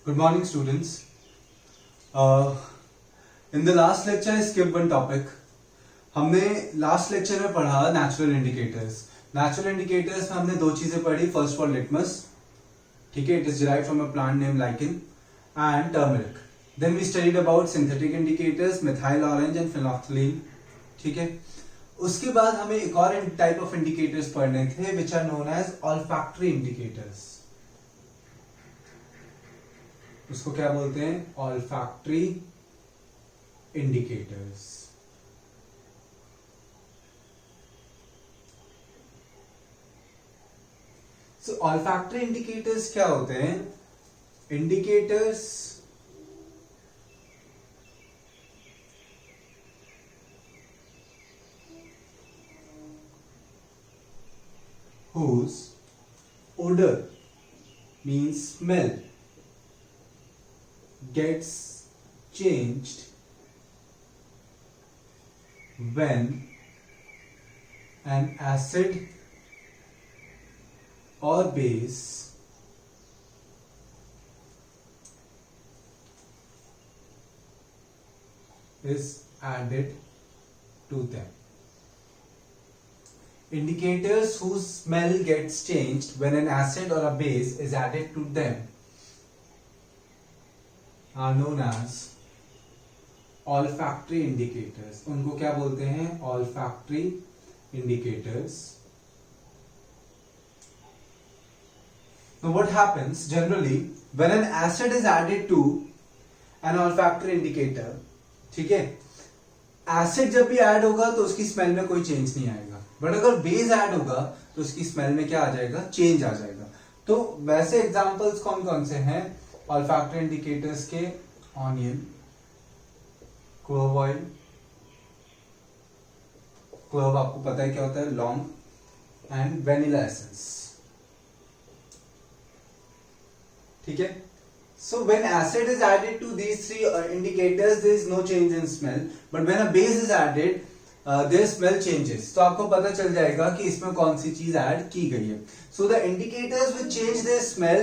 Good morning, students. In the last lecture, I skipped one topic. हमने last lecture में पढ़ा natural indicators. Natural indicators में हमने दो चीजें पढ़ी. फर्स्ट फॉर लिटमस, ठीक है, it is derived from a plant name lichen, and turmeric. Then we studied about synthetic indicators, methyl orange and phenolphthalein, ठीक है. उसके बाद हमें एक और टाइप ऑफ इंडिकेटर्स पढ़ने थे which are known as olfactory indicators. उसको क्या बोलते हैं? Olfactory indicators. So olfactory indicators क्या होते हैं? Indicators whose odor means smell gets changed when an acid or base is added to them. Indicators whose smell gets changed when an acid or a base is added to them are known as olfactory indicators. उनको क्या बोलते हैं? olfactory indicators. Now what happens generally when an acid is added to an olfactory indicator, ठीक है, acid जब भी add होगा तो उसकी स्मेल में कोई चेंज नहीं आएगा, बट अगर बेस ऐड होगा तो उसकी स्मेल में क्या आ जाएगा? चेंज आ जाएगा. तो वैसे एग्जांपल्स कौन कौन से हैं ऑल्फैक्टरी इंडिकेटर्स के? Onion, clove oil. क्लोव आपको पता है क्या होता है? लौंग. एंड वेनिला एसेंस, ठीक है. So when acid is added to these three indicators, there is no change in smell. But when a base is added, their smell changes. तो आपको पता चल जाएगा कि इसमें कौन सी चीज ऐड की गई है. So the indicators which change their smell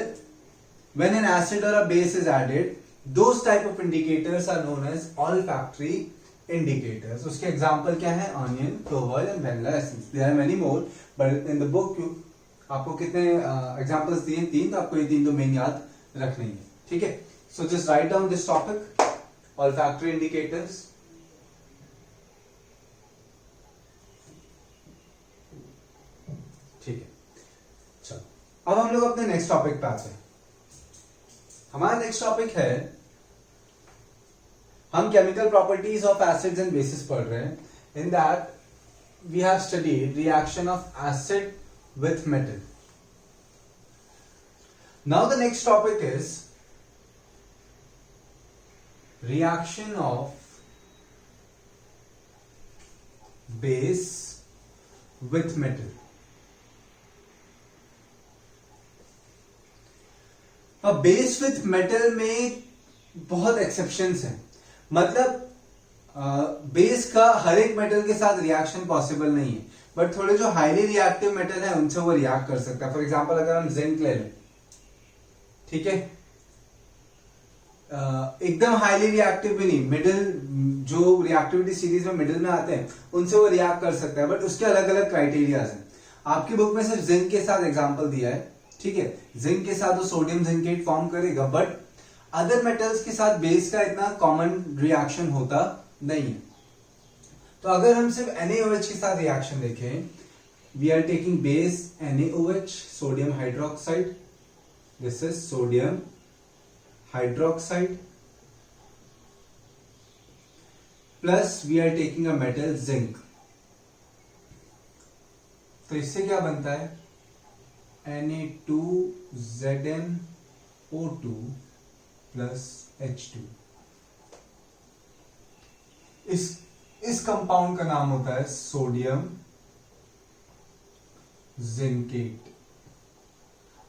when an acid or a base is added, those type of indicators are known as olfactory indicators. उसके example क्या है? Onion, clove oil and vanilla essence. There are many more, but in the book आपको कितने examples दिए? 3. तो आपको ये 3 तो मेन याद रखने ही है, ठीक है. So just write down this topic, olfactory indicators. ठीक है, चलो अब हम लोग अपने नेक्स्ट टॉपिक पे आते हैं. हमारा नेक्स्ट टॉपिक है, हम chemical properties of acids and bases पढ़ रहे हैं. In that we have studied reaction of acid with metal. Now the next topic is reaction of base with metal. अब बेस विथ मेटल में बहुत exceptions हैं. मतलब बेस का हर एक मेटल के साथ रिएक्शन पॉसिबल नहीं है, बट थोड़े जो हाईली रिएक्टिव मेटल है उनसे वो रिएक्ट कर सकता है. फॉर एग्जांपल अगर हम जिंक ले लें, ठीक है, एकदम हाईली रिएक्टिव भी नहीं, मिडिल, जो रिएक्टिविटी सीरीज में मिडिल में आते हैं उनसे वो रिएक्ट कर सकता है, बट उसके अलग अलग क्राइटेरियाज हैं. आपकी बुक में सिर्फ जिंक के साथ एग्जांपल दिया है, ठीक है. जिंक के साथ वो सोडियम जिंकेट फॉर्म करेगा, बट अदर मेटल्स के साथ बेस का इतना कॉमन रिएक्शन होता नहीं है. तो अगर हम सिर्फ NaOH के साथ रिएक्शन देखें, we are taking base NaOH, sodium hydroxide, this is sodium hydroxide, plus we are taking a metal zinc. तो इससे क्या बनता है? Na2ZnO2 plus H2. इस कंपाउंड का नाम होता है सोडियम जिंकेट.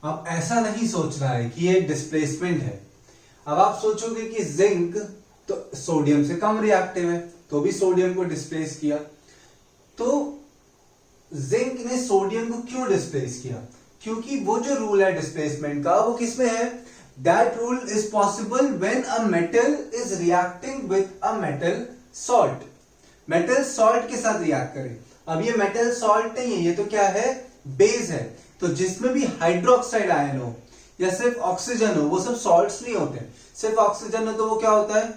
अब ऐसा नहीं सोचना है कि ये डिस्प्लेसमेंट है. अब आप सोचोगे कि जिंक तो सोडियम से कम रिएक्टिव है, तो भी सोडियम को डिस्प्लेस किया. तो जिंक ने सोडियम को क्यों डिस्प्लेस किया? क्योंकि वो जो रूल है डिस्प्लेसमेंट का वो किसमें है? That rule is possible when a metal is reacting with a metal salt. Metal salt के साथ रिएक्ट करे। अब ये मेटल सॉल्ट नहीं है, ये तो क्या है, बेस है। तो जिसमें भी हाइड्रोक्साइड आयन हो या सिर्फ ऑक्सीजन हो, वो सब सॉल्ट्स नहीं होते। सिर्फ ऑक्सीजन हो तो वो क्या होता है,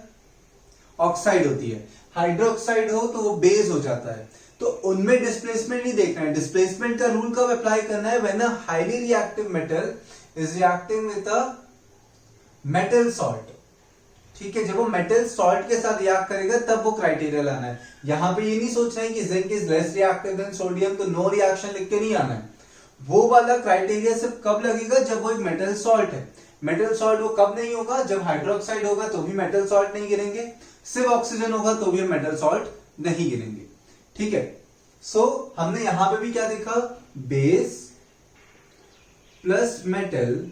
ऑक्साइड होती है। हाइड्रोक्साइड हो तो वो बेस हो जाता है। तो उनमें डिस्प्लेसमेंट नहीं देखना है। डिस्प्लेसमेंट का रूल कब अप्लाई करना है, when a highly reactive metal is reacting with a metal salt. ठीक है, जब वो मेटल सॉल्ट के साथ रिएक्ट करेगा तब वो क्राइटेरिया लाना है। यहां पे ये नहीं सोचना है कि zinc is less reactive than sodium, तो नो रिएक्शन लिख के नहीं आना है। वो वाला क्राइटेरिया सिर्फ कब लगेगा, जब वो एक मेटल सॉल्ट है। मेटल सॉल्ट वो कब नहीं होगा, जब हाइड्रोक्साइड होगा तो भी मेटल सॉल्ट नहीं गिरेंगे, सिर्फ ऑक्सीजन होगा तो भी हम मेटल सॉल्ट नहीं गिरेंगे। ठीक है, सो हमने यहां पे भी क्या देखा, बेस प्लस मेटल।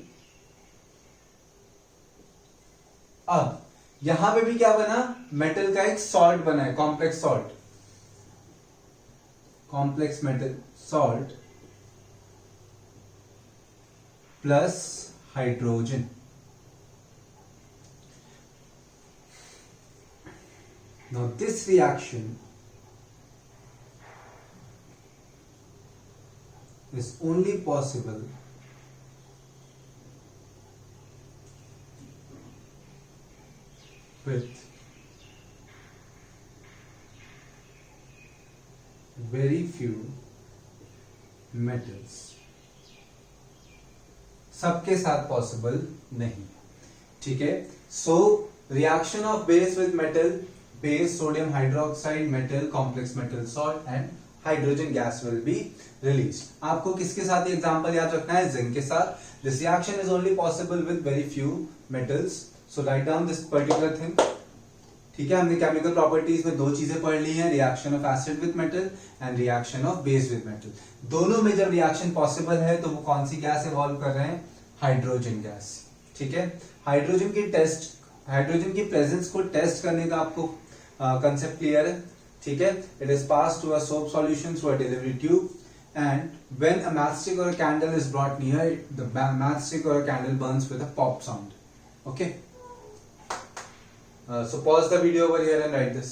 अब यहां पे भी क्या बना, मेटल का एक सॉल्ट बना है, complex salt, complex metal salt plus hydrogen. Now this reaction is only possible with very few metals। सबके साथ पॉसिबल नहीं। ठीक है, so reaction of base with metal, base sodium hydroxide, metal, complex metal salt and hydrogen gas will be release. आपको किसके साथ example याद रखना है, जिंक के साथ। This reaction is only possible with very few metals, so right down this particular thing. ठीक है, हमने केमिकल प्रॉपर्टीज में दो चीजें पढ़ ली हैं, reaction of acid with metal and reaction of base with metal. दोनों में जब रिएक्शन पॉसिबल है तो वो कौन सी गैस इवॉल्व कर रहे हैं, हाइड्रोजन गैस। ठीक है, हाइड्रोजन की प्रेजेंस को टेस्ट करने का आपको कंसेप्ट क्लियर है। ठीक है, it is pass to a soap solution through a delivery tube and when a matchstick or a candle is brought near, the matchstick or a candle burns with a pop sound. Okay, so pause the video over here and write this.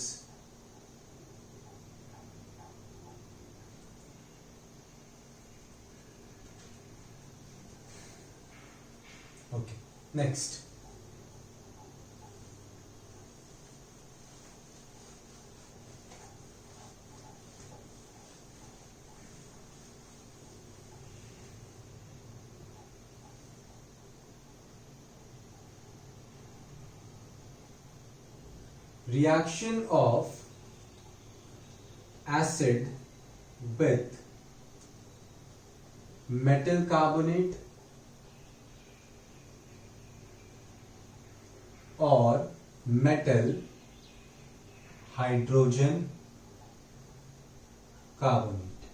Okay, next. Reaction of acid with metal carbonate और metal hydrogen carbonate।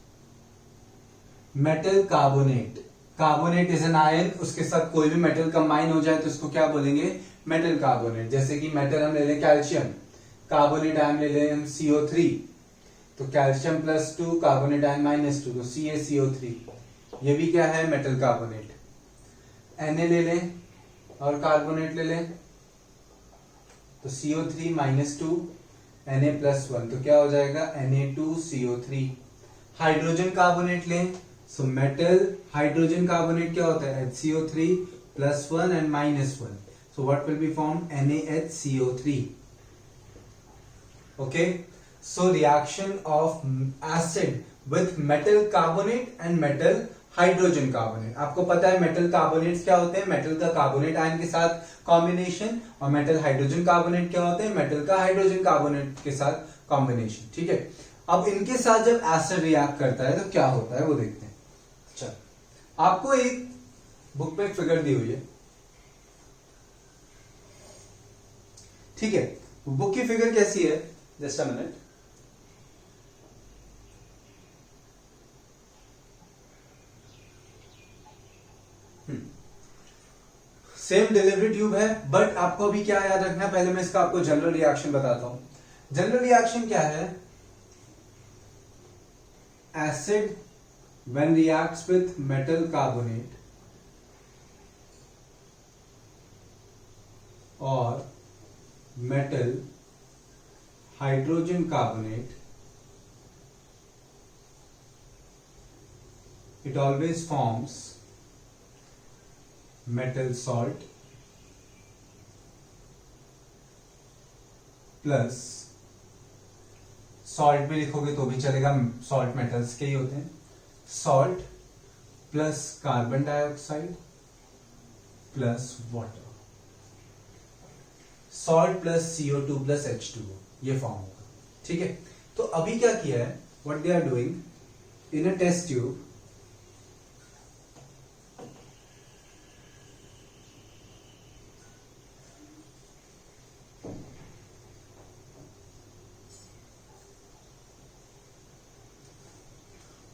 metal carbonate, carbonate is an ion, उसके साथ कोई भी metal combine हो जाए तो उसको क्या बोलेंगे, मेटल कार्बोनेट। जैसे कि मेटल हम ले लें कैल्शियम, कार्बोनेट आयन ले लें हम CO3, तो कैल्शियम +2 कार्बोनेट आयन -2, तो CaCO3, ये भी क्या है, मेटल कार्बोनेट। Na ले लें और कार्बोनेट ले लें, तो CO3 -2 Na+1, तो क्या हो जाएगा, Na2CO3। हाइड्रोजन कार्बोनेट लें, सो मेटल हाइड्रोजन कार्बोनेट क्या होता है, HCO3 +1 and -1, so what will be formed, NaHCO3। okay, so reaction of acid with metal carbonate and metal hydrogen carbonate. आपको पता है मेटल कार्बोनेट्स क्या होते हैं, मेटल का कार्बोनेट आयन के साथ कॉम्बिनेशन, और मेटल हाइड्रोजन कार्बोनेट क्या होते हैं, मेटल का हाइड्रोजन कार्बोनेट के साथ कॉम्बिनेशन। ठीक है, अब इनके साथ जब एसिड रिएक्ट करता है तो क्या होता है वो देखते हैं। चल, आपको एक बुक में एक फिगर दी हुई है, ठीक है, बुक की फिगर कैसी है, just a minute. Same delivery tube है, बट आपको अभी क्या याद रखना है, पहले मैं इसका आपको जनरल रिएक्शन बताता हूं। जनरल रिएक्शन क्या है, acid when reacts with metal carbonate or metal hydrogen carbonate, it always forms metal salt plus, salt भी लिखोगे तो भी चलेगा, सॉल्ट मेटल्स के ही होते हैं, salt plus carbon dioxide plus water, salt plus CO2 plus H2O, ये फॉर्म होगा। ठीक है, तो अभी क्या किया है, what they are doing in a test tube,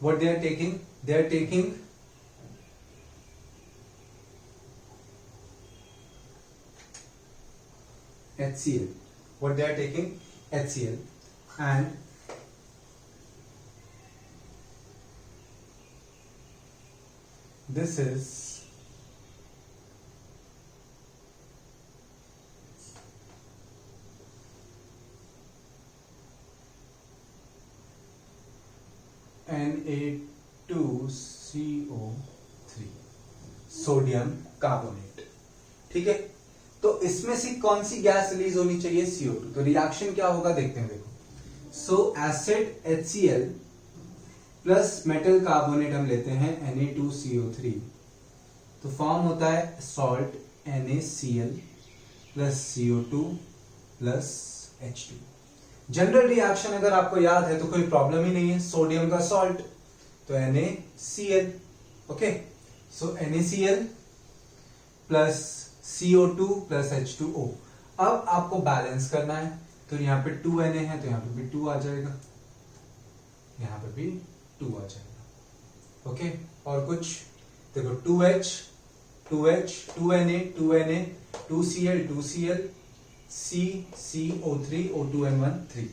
what they are taking HCl, what they are taking HCl, and this is Na2CO3, sodium carbonate. ठीक है, तो इसमें से कौन सी गैस रिलीज होनी चाहिए, CO2। तो रिएक्शन क्या होगा देखते हैं, देखो। सो acid HCl plus metal carbonate हम लेते हैं Na2CO3, तो फॉर्म होता है salt NaCl plus CO2 plus H2। General reaction अगर आपको याद है तो कोई प्रॉब्लम ही नहीं है, सोडियम का सॉल्ट तो NaCl, ओके। सो NaCl plus CO2 plus H2O। अब आपको बैलेंस करना है, तो यहाँ पे 2 Na है तो यहाँ पे भी 2 आ जाएगा, यहाँ पे भी 2 आ जाएगा, ओके। और कुछ देखो, 2H 2H 2Na 2Na 2Cl 2Cl CO3 O2N1 3।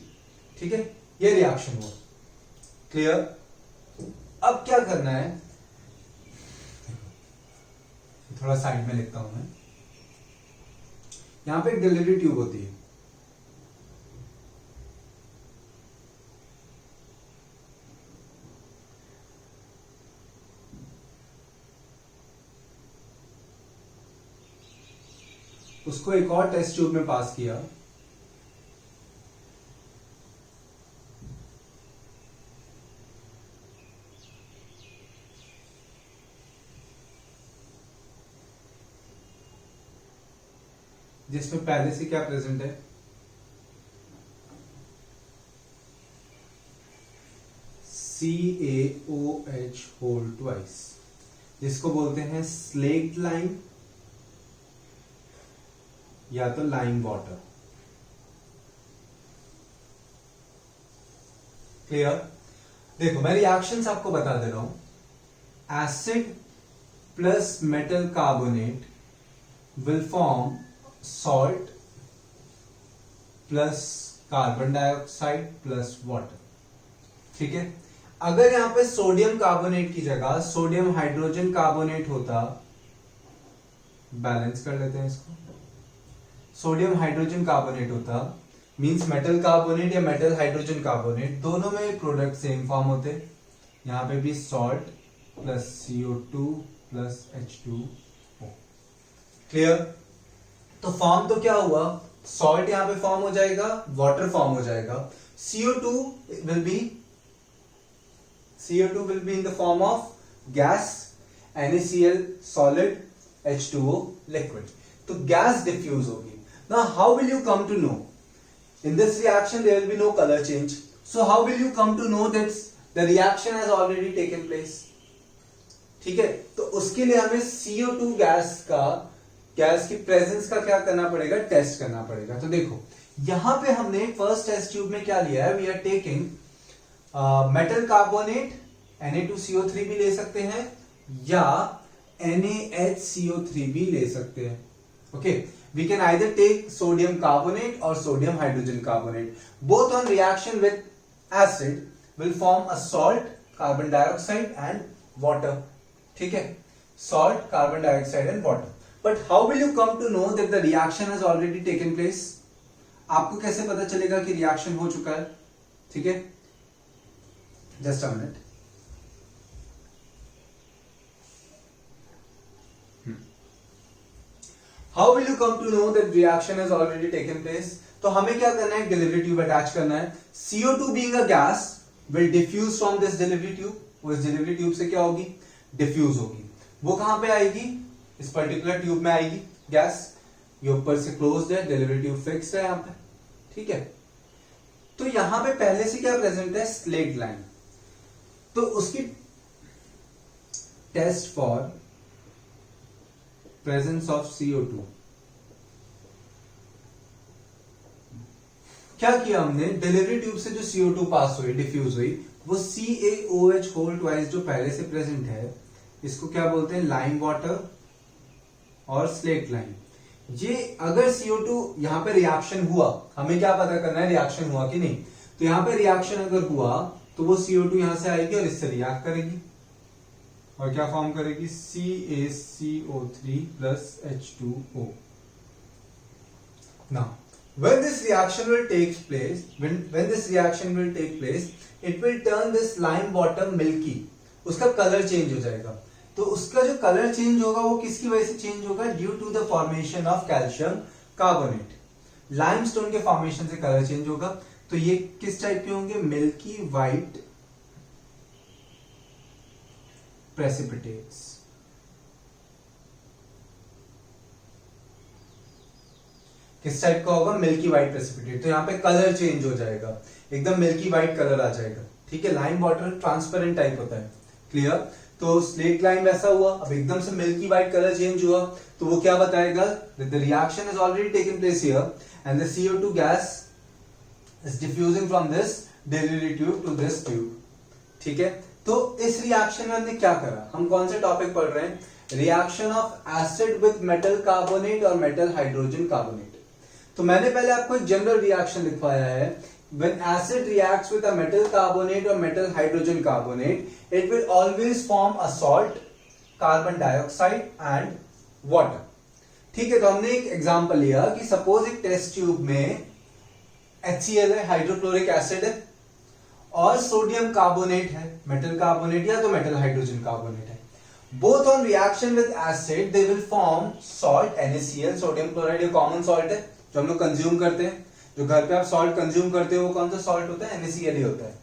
ठीक है, ये रिएक्शन हुआ, क्लियर। अब क्या करना है, थोड़ा साइड में लिखता हूं मैं, यहां पे एक डिलीवरी ट्यूब होती है, उसको एक और टेस्ट ट्यूब में पास किया, जिसमें पहले से क्या प्रेजेंट है, CaOH होल ट्वाइस, जिसको बोलते हैं स्लेट लाइम या तो लाइम वाटर। क्लियर। देखो मैं रिएक्शंस आपको बता दे रहा हूं। Acid plus metal carbonate will form salt plus carbon dioxide plus water. ठीक है, अगर यहां पे सोडियम कार्बोनेट की जगह सोडियम हाइड्रोजन कार्बोनेट होता, बैलेंस कर लेते हैं इसको, सोडियम हाइड्रोजन कार्बोनेट होता मींस मेटल कार्बोनेट या मेटल हाइड्रोजन कार्बोनेट, दोनों में प्रोडक्ट सेम फॉर्म होते। यहां पे भी salt plus CO2 plus H2O। Clear. तो फॉर्म तो क्या हुआ, सॉल्ट यहां पे फॉर्म हो जाएगा, वाटर फॉर्म हो जाएगा, CO2 will be in the form of gas, NaCl solid, H2O liquid। तो गैस डिफ्यूज होगी। Now how will you come to know? In this reaction there will be no color change. So how will you come to know that the reaction has already taken place? ठीक है, तो उसके लिए हमें CO2 gas की presence का क्या करना पड़ेगा, टेस्ट करना पड़ेगा। तो देखो यहां पे हमने फर्स्ट टेस्ट ट्यूब में क्या लिया है, we are taking metal carbonate Na2CO3 भी ले सकते हैं या NaHCO3 भी ले सकते हैं। Okay, we can either take sodium carbonate or sodium hydrogen carbonate. Both on reaction with acid will form a salt, carbon dioxide and water. ठीक है, salt, carbon dioxide and water. But how will you come to know that the reaction has already taken place? आपको कैसे पता चलेगा कि reaction हो चुका है? ठीक है, just a minute. How will you come to know that reaction has already taken place? तो हमें क्या करना है, डिलीवरी ट्यूब अटैच करना है. CO2 being a gas will diffuse from this delivery tube. वो इस डिलीवरी ट्यूब से क्या होगी, डिफ्यूज होगी. वो कहां पे आएगी, इस पर्टिकुलर ट्यूब में आएगी गैस. ये ऊपर से क्लोज्ड है, डिलीवरी ट्यूब फिक्स्ड है यहां पे. ठीक है, तो यहां पे पहले से क्या प्रेजेंट है, स्लेट लाइन. तो उसकी test for presence of CO2. क्या किया हमने, डिलीवरी ट्यूब से जो CO2 पास हुई, डिफ्यूज हुई, वो CaOH होल ट्वाइस जो पहले से प्रेजेंट है, इसको क्या बोलते हैं, लाइम वाटर और स्लेट लाइन. ये अगर CO2 यहां पे रिएक्शन हुआ, हमें क्या पता करना है, रिएक्शन हुआ कि नहीं. तो यहां पे रिएक्शन अगर हुआ तो वो CO2 यहां से आएगी और इससे रिएक्ट करेगी और क्या फॉर्म करेगी, CaCO3 plus H2O. Now when this reaction will take place, when this reaction will take place, it will turn this lime water milky. उसका कलर चेंज हो जाएगा. तो उसका जो कलर चेंज होगा वो किसकी वजह से चेंज होगा, due to the formation of calcium carbonate. Limestone के फॉर्मेशन से कलर चेंज होगा. तो ये किस टाइप के होंगे, मिल्की वाइट प्रेसिपिटेट्स. किस टाइप का होगा, मिल्की व्हाइट प्रेसिपिटेट. तो यहाँ पे कलर चेंज हो जाएगा, एकदम मिल्की व्हाइट कलर आ जाएगा. ठीक है, लाइम वाटर ट्रांसपेरेंट टाइप होता है. क्लियर. तो स्लेट लाइम ऐसा हुआ, अब एकदम से मिल्की व्हाइट कलर चेंज हुआ, तो वो क्या बताएगा, the reaction is already taken place here and the CO2 gas is diffusing from this delivery tube to this tube. ठीक है, तो इस रिएक्शन में हमने क्या करा, हम कौन से टॉपिक पढ़ रहे हैं, reaction of acid with metal carbonate or metal hydrogen carbonate. तो मैंने पहले आपको एक जनरल रिएक्शन लिखवाया है. When acid reacts with a metal carbonate or metal hydrogen carbonate, it will always form a salt, carbon dioxide and water. ठीक है, तो हमने एक एग्जांपल लिया कि सपोज एक टेस्ट ट्यूब में HCl है, हाइड्रोक्लोरिक एसिड है, और सोडियम कार्बोनेट है, मेटल कार्बोनेट या तो मेटल हाइड्रोजन कार्बोनेट है. Both on reaction with acid they will form salt, NaCl. Sodium chloride ये कॉमन सॉल्ट है जो हम लोग कंज्यूम करते हैं. जो घर पे आप सॉल्ट कंज्यूम करते हो वो कौन सा सॉल्ट होता है, NaCl ही होता है.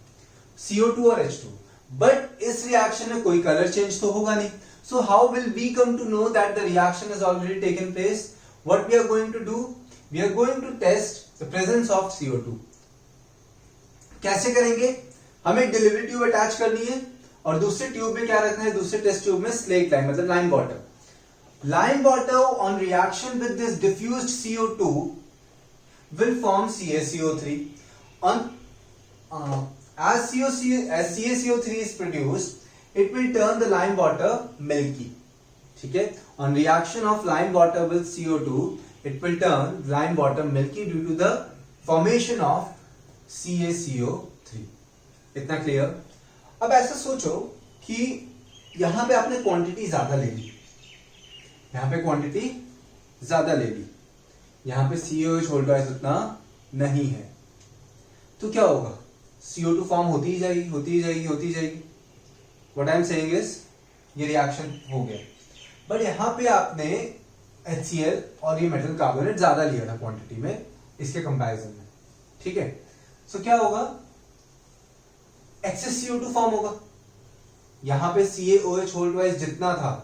CO2 और H2. बट इस रिएक्शन में कोई कलर चेंज तो होगा नहीं. So how will we come to know that the reaction is already taken place? What we are going to do, we are going to test the presence of CO2. कैसे करेंगे, हमें delivery tube attach करनी है और दूसरे tube में क्या रखना है, दूसरे टेस्ट ट्यूब में स्लेट लाइम मतलब lime water. Lime water on reaction with this diffused CO2 will form CaCO3. As CaCO3 is produced, it will turn the lime water milky. ठीक है, on reaction of lime water with CO2, it will turn lime water milky due to the formation of CaCO3. इतना clear. अब ऐसा सोचो कि यहां पे आपने क्वांटिटी ज्यादा ले ली, यहां पे क्वांटिटी ज्यादा ले ली, यहां पे CaOH होल ट्वाइस उतना नहीं है, तो क्या होगा, CO2 फॉर्म होती ही जाएगी, होती ही जाएगी, होती ही जाएगी. What I am saying is ये रिएक्शन हो गया. बट यहां पे आपने HCl और ये मेटल कार्बोनेट ज्यादा लिया था क्वांटिटी में इसके कंपैरिजन में. ठीक है, सो क्या होगा, एक्सेस CO2 फॉर्म होगा. यहां पे CaOH होल ट्वाइस जितना था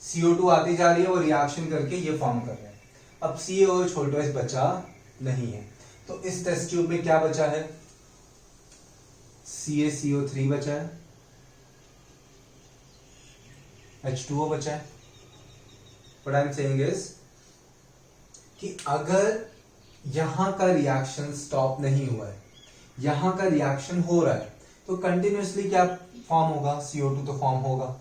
CO2 आती जा रही है, वो रिएक्शन करके ये फॉर्म कर रहे हैं. अब CaOH होल ट्वाइस बचा नहीं है, तो इस टेस्ट ट्यूब में क्या बचा है, CaCO3 बचा है, H2O बचा है. What I'm saying is कि अगर यहां का रिएक्शन स्टॉप नहीं हुआ है, यहां का रिएक्शन हो रहा है, तो कंटिन्यूअसली क्या फॉर्म होगा, CO2 तो फॉर्म होगा.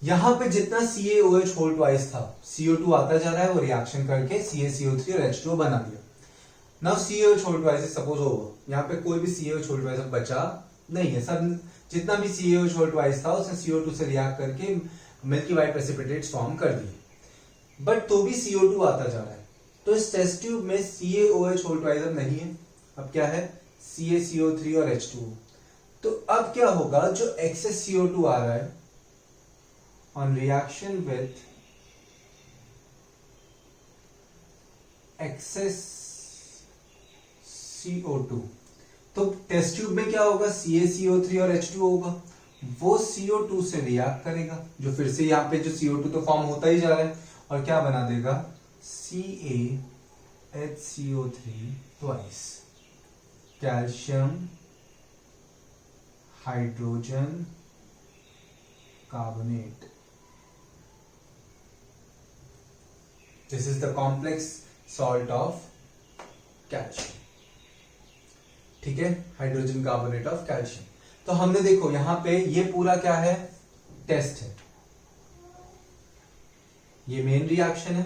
यहां पे जितना CaOH होल ट्वाइस था, CO2 आता जा रहा है, वो रिएक्शन करके CaCO3 और H2O बना दिया. Now CaOH whole twice suppose हो, यहां पे कोई भी CaOH होल ट्वाइस बचा नहीं है, सब जितना भी CaOH होल ट्वाइस था उसने CO2 से रिएक्ट करके मिल्की व्हाइट प्रेसिपिटेट्स फॉर्म कर दिए. बट तो भी CO2 आता जा रहा है। तो इस टेस्ट ट्यूब में CaOH होल ट्वाइस अब नहीं है, अब क्या है CaCO3 और H2O। तो अब क्या होगा, जो एक्सेस CO2 आ रहा है on reaction with access CO2, तो टेस्ट ट्यूब में क्या होगा, CaCO3 और H2O होगा, वो CO2 से रिएक्ट करेगा, जो फिर से यहाँ पे जो CO2 तो फॉर्म होता ही जा रहा है, और क्या बना देगा CaHCO3 twice, calcium hydrogen carbonate. This is the complex salt of calcium, ठीक है, हाइड्रोजन कार्बोनेट ऑफ कैल्शियम। तो हमने देखो यहां पे ये पूरा क्या है, टेस्ट है, ये मेन रिएक्शन है,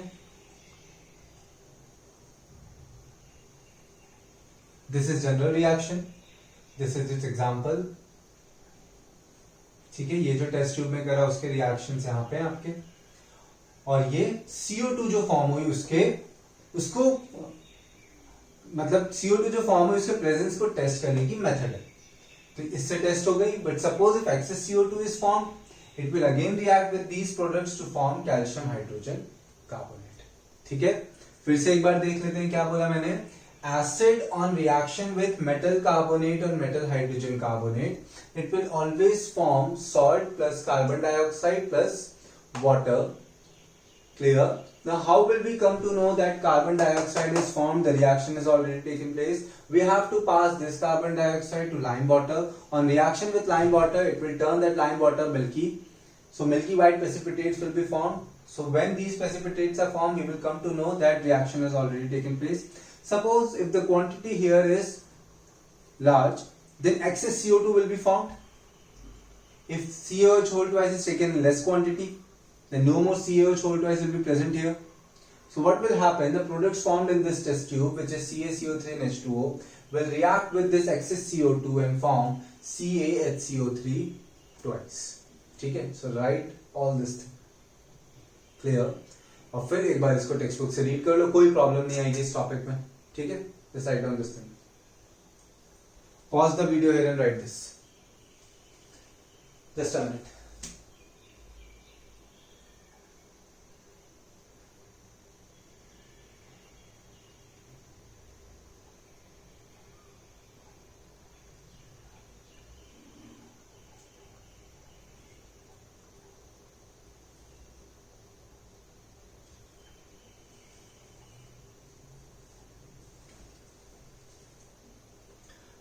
this is general reaction, this is it's example, ठीक है। ये जो टेस्ट ट्यूब में करा उसके रिएक्शंस यहां पे आपके, और ये CO2 जो फॉर्म हुई उसको मतलब CO2 जो फॉर्म हुई उसके प्रेजेंस को टेस्ट करने की मेथड है। तो इससे टेस्ट हो गई, but suppose if excess CO2 is form, it will again react with these products to form calcium hydrogen carbonate, ठीक है। फिर से एक बार देख लेते हैं क्या बोला मैंने, acid on reaction with metal carbonate or metal hydrogen carbonate, it will always form salt plus carbon dioxide plus water. Clear? Now how will we come to know that carbon dioxide is formed, the reaction has already taken place? We have to pass this carbon dioxide to lime water. On reaction with lime water, it will turn that lime water milky, so milky white precipitates will be formed. So when these precipitates are formed, you will come to know that reaction has already taken place. Suppose if the quantity here is large, then excess CO2 will be formed. If CaOH whole twice is taken in less quantity, then no more CaOH whole twice will be present here. So what will happen, the products formed in this test tube, which is CaCO3 and H2O, will react with this excess CO2 and form CaHCO3 twice. ठीक है, so write all this thing. Clear? और फिर एक बार इसको text book से read कर लो, कोई problem नहीं आएगी इस टॉपिक में, ठीक है। Just write down this thing. Pause the video here and write this. Just a minute.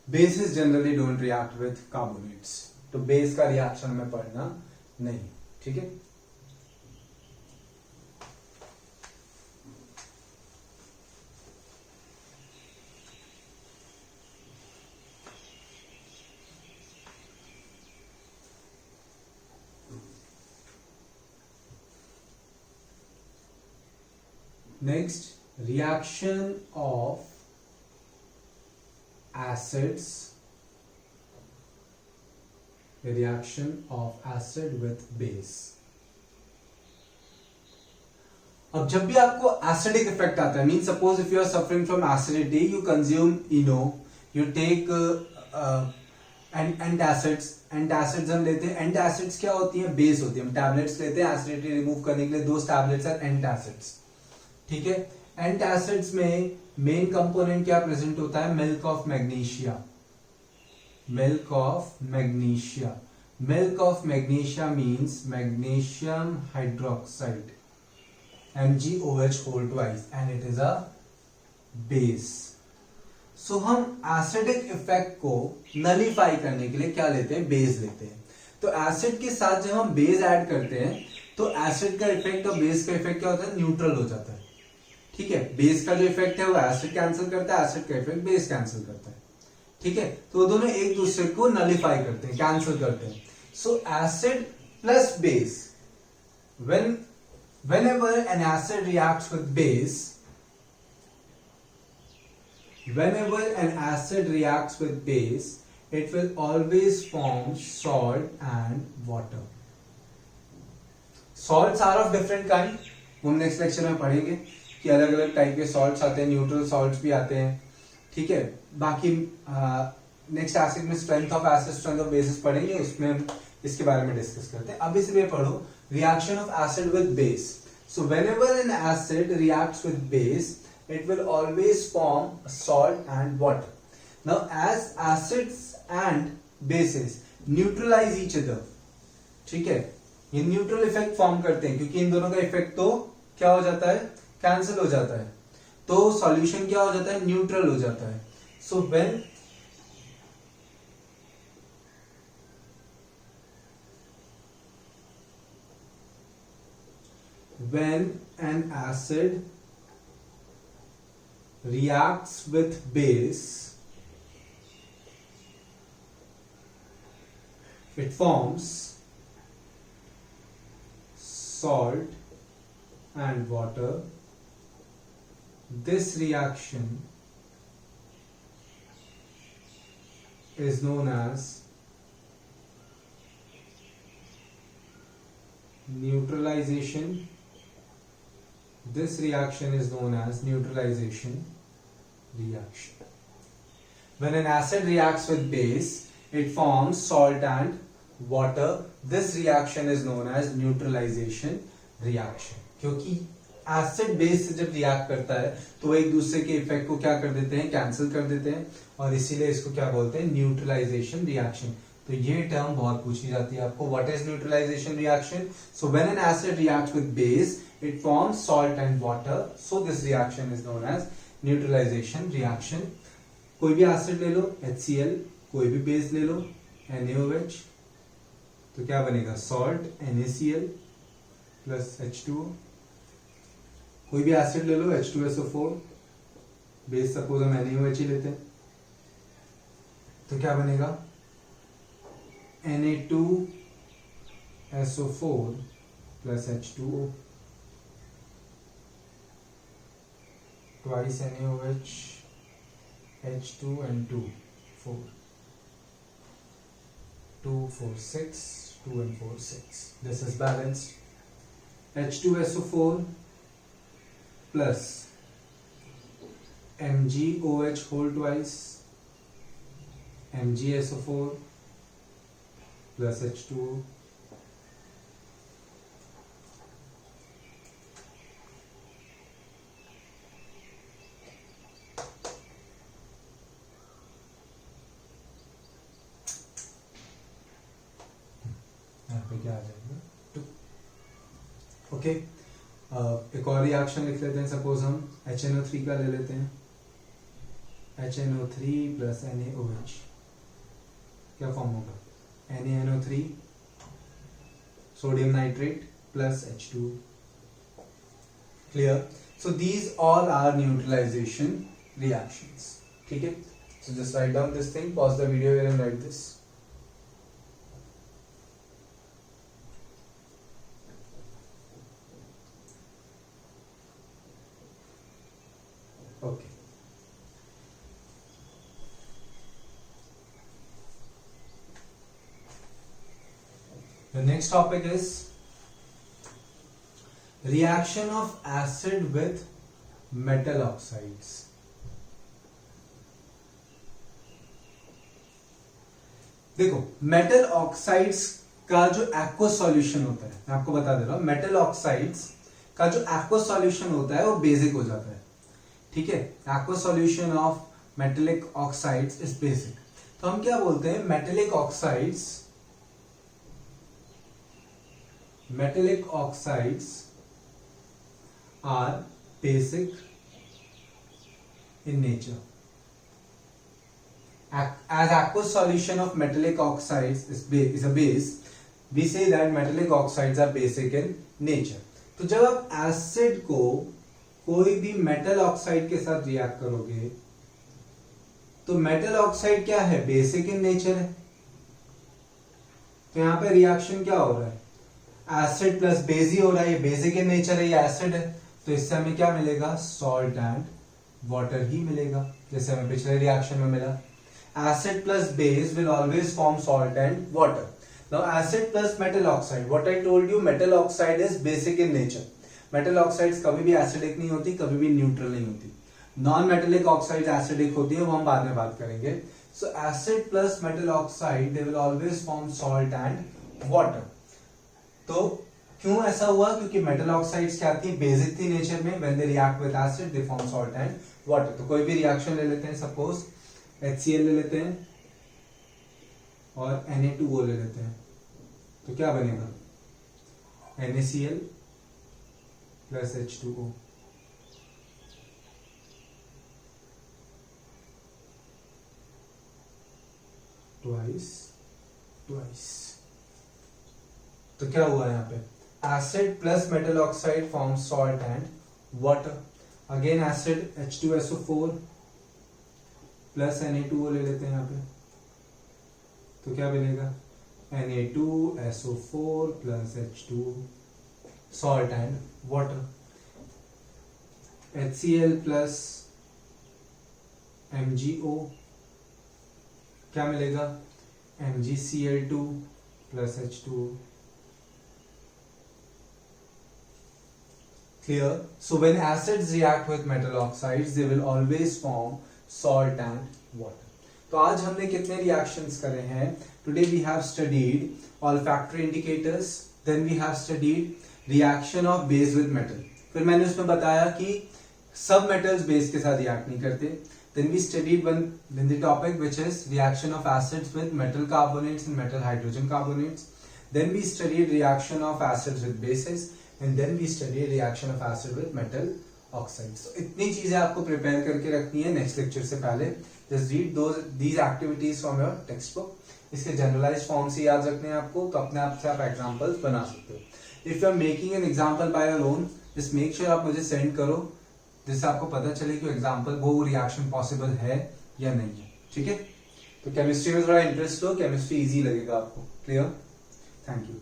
Bases generally don't react with carbonates, तो बेस का रिएक्शन हमें पढ़ना नहीं, ठीक है। Next, reaction of acids, the reaction of acid with base. अब जब भी आपको एसिडिक इफेक्ट आता है, mean suppose if you are suffering from acidity, you consume Eno, you take antacids, antacids हम लेते हैं, एंटासिड्स क्या होती है, बेस होती है, हम टैबलेट्स लेते हैं एसिडिटी रिमूव करने के लिए, दो टैबलेट्स आर एंटासिड्स, ठीक है। एंटासिड्स में मेन कंपोनेंट क्या प्रेजेंट होता है, milk of magnesia, milk of magnesia, milk of magnesia means magnesium hydroxide, MgOH whole twice, and it is a base. सो हम एसिडिक इफेक्ट को नलीफाई करने के लिए क्या लेते हैं, बेस लेते हैं। तो एसिड के साथ जब हम बेस ऐड करते हैं तो एसिड का इफेक्ट और बेस का इफेक्ट क्या होता है, न्यूट्रल हो जाता है, ठीक है। बेस का जो इफेक्ट है वो एसिड कैंसिल करता है, एसिड का इफेक्ट बेस कैंसिल करता है, ठीक है। तो वो दोनों एक दूसरे को नलीफाई करते हैं, कैंसिल करते हैं। सो acid plus base, whenever an acid reacts with base, whenever an acid reacts with base, it will always form salt and water. Salts are of different kind, वो हम नेक्स्ट लेक्चर में पढ़ेंगे कि अलग अलग टाइप के सॉल्ट्स आते हैं, न्यूट्रल सॉल्ट्स भी आते हैं, ठीक है। बाकी नेक्स्ट एसिड में strength of acid, strength of basis पढ़ेंगे, उसमें हम इसके बारे में डिस्कस करते हैं। अब इसलिए पढ़ो reaction of acid with base. So whenever N acid reacts with base it will always form salt and water. Now as acids and bases neutralize each other, ठीक है, ये न्यूट्रल इफेक्ट फॉर्म करते हैं क्योंकि इन दोनों का इफेक्ट तो क्या हो जाता है, कैंसिल हो जाता है, तो सॉल्यूशन क्या हो जाता है, न्यूट्रल हो जाता है। सो when an acid reacts with base, it forms salt and water. This reaction is known as neutralization. This reaction is known as neutralization reaction. When an acid reacts with base, it forms salt and water. This reaction is known as neutralization reaction. क्योंकि acid base से जब react करता है तो एक दूसरे के effect को क्या कर देते हैं, कैंसिल कर देते हैं, और इसीलिए इसको क्या बोलते हैं, न्यूट्रलाइजेशन रिएक्शन। तो ये टर्म बहुत पूछी जाती है आपको, what is neutralisation reaction. So when an acid reacts with base it forms salt and water, so this reaction is known as neutralization reaction. कोई भी एसिड ले लो HCl, कोई भी बेस ले लो NaOH, तो क्या बनेगा, salt NaCl प्लस H2O। कोई भी एसिड ले लो H2SO4, बेस सपोज हम NaOH ही लेते हैं, तो क्या बनेगा, Na2SO4 plus H2O, twice NaOH, H2 and 2, 4, 2, 4, 6, 2 and 4, 6. This is balanced. H2SO4 plus MgOH whole twice, MgSO4 plus H2O. क्या आ जाएगा, टू। ओके, एक और रिएक्शन लिख लेते हैं, सपोज हम HNO3 का ले लेते हैं, HNO3 प्लस NaOH, क्या फॉर्म होगा, NaNO3 sodium nitrate plus H2O। Clear. So these all are neutralisation reactions, ठीक है। So just write down this thing, pause the video here and write this. Okay. The next topic is reaction of acid with metal oxides. देखो, metal oxides का जो aqueous solution होता है, मैं आपको बता दे रहा हूं, मेटल ऑक्साइड्स का जो एक्वस सॉल्यूशन होता है वो बेसिक हो जाता है, ठीक है। Aqueous solution of metallic oxides is basic. तो हम क्या बोलते हैं, metallic oxides are basic in nature. as aqueous solution of metallic oxides is a base, we say that metallic oxides are basic in nature. तो जब आप acid को कोई भी मेटल ऑक्साइड के साथ रिएक्ट करोगे तो मेटल ऑक्साइड क्या है, बेसिक इन नेचर है। तो यहां पे रिएक्शन क्या हो रहा है, एसिड प्लस बेस ही हो रहा है, ये बेसिक इन नेचर है, ये एसिड है, तो इससे हमें क्या मिलेगा, सॉल्ट एंड वाटर ही मिलेगा, जैसे हमें पिछले रिएक्शन में मिला। Acid plus base will always form salt and water. Now acid plus metal oxide. What I told you, metal oxide is basic in nature. Metal oxides कभी भी एसिडिक नहीं होती, कभी भी न्यूट्रल नहीं होती। नॉन मेटेलिक ऑक्साइड्स एसिडिक होती है, वो हम बाद में बात करेंगे। सो acid plus metal oxide they will always form salt and water. तो क्यों ऐसा हुआ? क्योंकि मेटल ऑक्साइड्स क्या थी? बेसिक थी नेचर में। When they react with acid they form salt and water. तो कोई भी रिएक्शन ले लेते हैं, सपोज HCl ले लेते हैं और Na2O ले लेते हैं, तो क्या बनेगा? NaCl plus H2O। ट्वाइस। तो क्या हुआ यहाँ पे? Acid plus metal oxide form salt and water. Again acid H2SO4 plus Na2O ले लेते हैं यहाँ पे, तो क्या बनेगा? Na2SO4 plus H2O, salt and water. HCl plus MgO, क्या मिलेगा? MgCl2 plus H2O। Clear? So when acids react with metal oxides, they will always form salt and water. तो आज हमने कितने रिएक्शंस करे हैं? Today we have studied olfactory indicators, then we have studied reaction of base with metal. फिर मैंने उसमें बताया कि सब metals base के साथ रिएक्ट नहीं करते. Then we studied the topic which is reaction of acids with metal carbonates and metal hydrogen carbonates. Then we studied reaction of acids with bases, and then we studied reaction of acid with metal oxides. So इतनी चीजें आपको prepare करके रखनी है next lecture से पहले. Just read these activities from your textbook. इसके generalise form से याद रखने हैं आपको, तो अपने आप से आप एग्जांपल्स बना सकते हो. If you are making an example by your own, just make sure आप मुझे सेंड करो, जिससे आपको पता चले कि एग्जांपल वो रिएक्शन पॉसिबल है या नहीं है. ठीक है? तो केमिस्ट्री में थोड़ा इंटरेस्ट हो, केमिस्ट्री इजी लगेगा आपको. क्लियर? Thank you.